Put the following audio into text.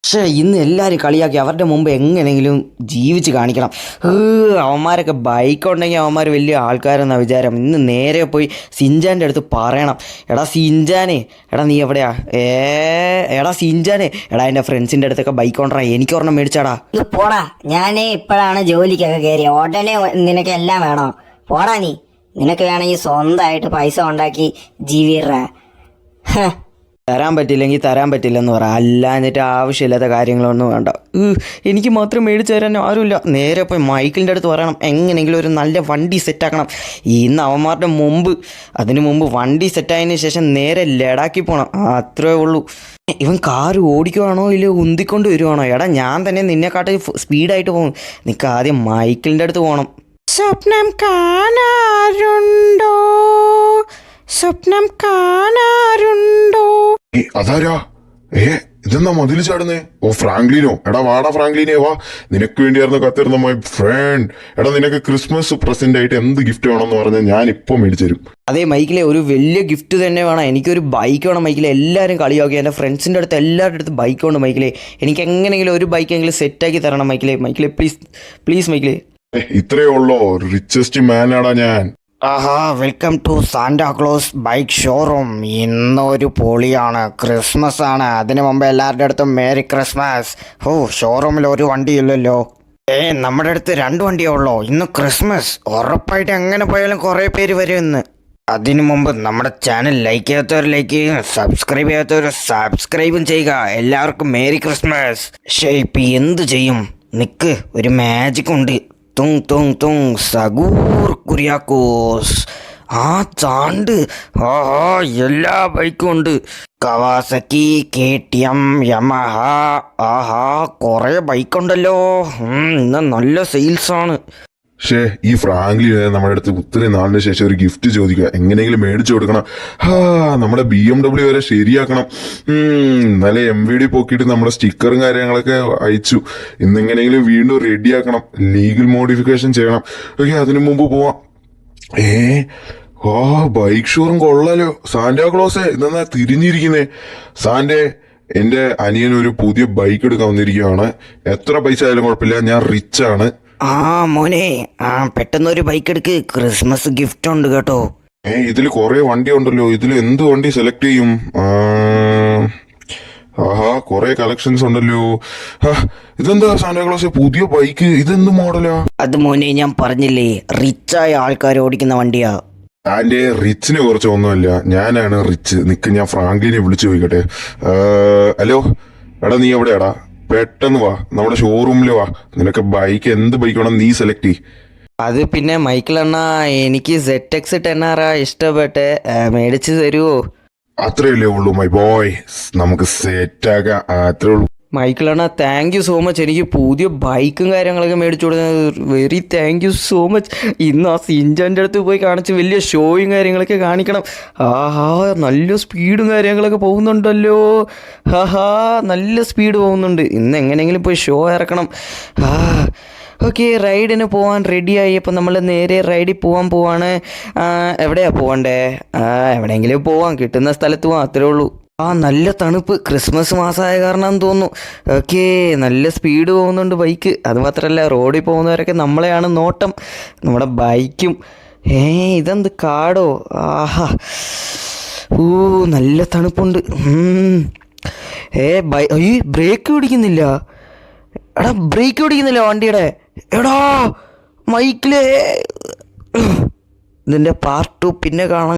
പക്ഷേ ഇന്ന് എല്ലാവരും കളിയാക്കി അവരുടെ മുമ്പ് എങ്ങനെയെങ്കിലും ജീവിച്ച് കാണിക്കണം. അവന്മാരൊക്കെ ബൈക്ക് ഉണ്ടെങ്കിൽ അവന്മാർ വലിയ ആൾക്കാരെന്നാണ് വിചാരം. ഇന്ന് നേരെ പോയി സിഞ്ചാൻ്റെ അടുത്ത് പറയണം. എടാ സിഞ്ചാനെ, എടാ നീ എവിടെയാ? എടാ സിഞ്ചാനെ, എടാ എൻ്റെ ഫ്രണ്ട്സിൻ്റെ അടുത്തൊക്കെ ബൈക്ക് കൊണ്ടാ, എനിക്ക് ഒരെണ്ണം മേടിച്ചാടാ. പോടാ, ഞാനേ ഇപ്പോഴാണ് ജോലിക്കൊക്കെ കയറി, ഉടനെ നിനക്ക് എല്ലാം വേണോ? പോടാ നീ, നിനക്ക് വേണമെങ്കിൽ സ്വന്തമായിട്ട് പൈസ ഉണ്ടാക്കി ജീവിറാ. തരാൻ പറ്റില്ലെങ്കിൽ തരാൻ പറ്റില്ലെന്ന് പറ, അല്ലാഞ്ഞിട്ട് ആവശ്യമില്ലാത്ത കാര്യങ്ങളൊന്നും വേണ്ട. എനിക്ക് മാത്രം മേടിച്ച് തരാൻ ആരുമില്ല. നേരെ പോയി മൈക്കിളിൻ്റെ അടുത്ത് പറയണം, എങ്ങനെയെങ്കിലും ഒരു നല്ല വണ്ടി സെറ്റാക്കണം. ഇന്ന് അവന്മാരുടെ അതിനു മുമ്പ് വണ്ടി സെറ്റായതിനു ശേഷം നേരെ ലഡാക്കിൽ പോകണം. അത്രേ ഉള്ളൂ. ഇവൻ കാറ് ഓടിക്കുവാണോ ഇല്ല ഉന്തിക്കൊണ്ട് വരുവാണോ? എടാ ഞാൻ തന്നെ നിന്നെക്കാട്ട് സ്പീഡായിട്ട് പോകും. നിനക്ക് ആദ്യം മൈക്കിളിൻ്റെ അടുത്ത് പോകണം. സ്വപ്നം കാണാറുണ്ടോ, സ്വപ്നം കാണാറുണ്ടോ? അതാരാ? ഇതെന്നാ മതിൽ ചാടുന്നേ? ഓ ഫ്രാങ്ക്ലിനോ? എടാ വാടാ ഫ്രാങ്ക്ലിനെ, വാ, നിനക്ക് വേണ്ടിയായിരുന്നു കത്തിരുന്ന മൈ ഫ്രണ്ട്. എടാ നിനക്ക് ക്രിസ്മസ് പ്രസന്റ് ആയിട്ട് എന്ത് ഗിഫ്റ്റ് വേണമെന്ന് പറഞ്ഞാൽ ഞാൻ ഇപ്പൊ മേടിച്ചു തരും. അതേ മൈക്കിലെ, ഒരു വലിയ ഗിഫ്റ്റ് തന്നെ വേണം. എനിക്കൊരു ബൈക്ക് വേണം മൈക്കിലെ. എല്ലാവരും കളിയാക്കി, എൻ്റെ ഫ്രണ്ട്സിൻ്റെ അടുത്ത് എല്ലാവരുടെ അടുത്ത് ബൈക്ക് വേണം മൈക്കിലെ. എനിക്ക് എങ്ങനെയെങ്കിലും ഒരു ബൈക്കെങ്കിലും സെറ്റാക്കി തരണം മൈക്കിലെ. മൈക്കിലെ പ്ലീസ് പ്ലീസ് മൈക്കിലെ. ഇത്രയേ ഉള്ളോ? റിച്ചസ്റ്റ് മാൻ ആടാ ഞാൻ. ആഹാ, welcome to Santa Claus bike showroom. ഇന്നൊരു പൊളിയാണ്, ക്രിസ്മസ് ആണ്. അതിനു മുമ്പ് എല്ലാവരുടെ അടുത്തും മേരി ക്രിസ്മസ്. ഷോറൂമിൽ ഒരു വണ്ടിയില്ലല്ലോ. നമ്മുടെ അടുത്ത് 2 വണ്ടിയേ ഉള്ളൂ. ഇന്ന് ക്രിസ്മസ്, ഉറപ്പായിട്ട് എങ്ങനെ പോയാലും കുറേ പേര് വരും ഇന്ന്. അതിനു മുമ്പ് നമ്മുടെ ചാനൽ ലൈക്ക് ചെയ്യാത്തവർ ലൈക്ക് ചെയ്യുക, സബ്സ്ക്രൈബ് ചെയ്യാത്തവർ സബ്സ്ക്രൈബും ചെയ്യുക. എല്ലാവർക്കും മേരി ക്രിസ്മസ്. പക്ഷേ ഇപ്പം എന്ത് ചെയ്യും? നിക്ക്, ഒരു മാജിക് ഉണ്ട്. തുങ് തുങ് തുങ് സഗൂർ കുര്യാക്കോസ്. ചാണ്ട്. എല്ലാ ബൈക്കും ഉണ്ട്. കവാസക്കി, KTM, യമഹ. കുറേ ബൈക്കുണ്ടല്ലോ. ഇന്ന് നല്ല സെയിൽസാണ്. പക്ഷേ ഈ ഫ്രാങ്ക്ലിന് നമ്മുടെ അടുത്ത് ഒത്തിരി നാളിന് ശേഷം ഒരു ഗിഫ്റ്റ് ചോദിക്കുക, എങ്ങനെയെങ്കിലും മേടിച്ചു കൊടുക്കണം. നമ്മുടെ BMW വരെ ശരിയാക്കണം. നല്ല MVD പോക്കിയിട്ട് നമ്മുടെ സ്റ്റിക്കറും കാര്യങ്ങളൊക്കെ അയച്ചു. ഇന്നെങ്ങനെയെങ്കിലും വീണ്ടും റെഡിയാക്കണം, ലീഗൽ മോഡിഫിക്കേഷൻ ചെയ്യണം. ഓക്കെ, അതിനു മുമ്പ് പോവാം. ബൈക്ക് ഷോറും കൊള്ളാലോ. സാന്റാക്ലോസേ, ഇതെന്നാ തിരിഞ്ഞിരിക്കുന്നേ? സാന്റേ, എന്റെ അനിയൻ ഒരു പുതിയ ബൈക്ക് എടുക്കാൻ വന്നിരിക്കുകയാണ്. എത്ര പൈസ ആയാലും കുഴപ്പമില്ല, ഞാൻ റിച്ച് ആണ്. മോനെ, പെട്ടെന്നൊരു ബൈക്ക് എടുക്ക്, ക്രിസ്മസ് ഗിഫ്റ്റ് ഉണ്ട് കേട്ടോ. ഇതിൽ കുറെ വണ്ടി ഉണ്ടല്ലോ, ഇതിൽ എന്ത് വണ്ടി സെലക്ട് ചെയ്യും? കുറെ കളക്ഷൻസ് ഉണ്ടല്ലോ. ഇതെന്താ സാന്റാക്ലോസ് പുതിയ ബൈക്ക്? ഇതെന്ത് മോഡലാ? അത് മോനെ, ഞാൻ പറഞ്ഞില്ലേ, റിച്ചായ ആൾക്കാർ ഓടിക്കുന്ന വണ്ടിയാ. അതിന്റെ റിച്ചിനെ കുറിച്ച് ഒന്നുമല്ല, ഞാനാണ് റിച്ച്. നിക്ക്, ഞാൻ ഫ്രാങ്ക്ലിനെ വിളിച്ചു ചോദിക്കട്ടെ. ഹലോ, എടാ നീ എവിടെയാടാ? പെട്ടെന്ന് വാ, നമ്മുടെ ഷോറൂമിൽ വാ. നിനക്ക് ബൈക്ക് എന്ത് ബൈക്ക് വേണം നീ സെലക്ട് ചെയ്. അത് പിന്നെ മൈക്കിൾ അണ്ണാ, എനിക്ക് ZX 10R ഇഷ്ടപ്പെട്ട്, മേടിച്ച് തരുമോ? അത്രയല്ലേ ഉള്ളൂ മൈ ബോയ്, നമുക്ക് സെറ്റ് ആക്കാം. അത്രേ ഉള്ളൂ Michael Anna. Thank you so much. എനിക്ക് പുതിയ ബൈക്കും കാര്യങ്ങളൊക്കെ മേടിച്ചു കൊടുത്തത് very thank you so much. ഇന്ന് സിഞ്ചാൻ്റെ അടുത്ത് പോയി കാണിച്ച് വലിയ ഷോയും കാര്യങ്ങളൊക്കെ കാണിക്കണം. നല്ല സ്പീഡും കാര്യങ്ങളൊക്കെ പോകുന്നുണ്ടല്ലോ. നല്ല സ്പീഡ് പോകുന്നുണ്ട്. ഇന്ന് എങ്ങനെയെങ്കിലും പോയി ഷോ ഇറക്കണം. ഓക്കെ, റൈഡിന് പോകാൻ റെഡിയായി. അപ്പം നമ്മൾ നേരെ റൈഡിൽ പോവാണ്. എവിടെയാണ് പോകണ്ടേ? എവിടെയെങ്കിലും പോവാം, കിട്ടുന്ന സ്ഥലത്ത് പോവാം, അത്രേ ഉള്ളൂ. നല്ല തണുപ്പ്, ക്രിസ്മസ് മാസമായ കാരണം തോന്നുന്നു. ഓക്കെ, നല്ല സ്പീഡ് പോകുന്നുണ്ട് ബൈക്ക്. അതുമാത്രമല്ല, റോഡിൽ പോകുന്നവരൊക്കെ നമ്മളെയാണ് നോട്ടം, നമ്മുടെ ബൈക്കും. ഇതെന്ത് കാടോ? നല്ല തണുപ്പുണ്ട്. ബ്രേക്ക് പിടിക്കുന്നില്ല. എടാ, ബ്രേക്ക് പിടിക്കുന്നില്ല വണ്ടിയുടെ. എടാ മൈക്കിലേ, ഇതിൻ്റെ പാർട്ട് 2 പിന്നെ കാണാം.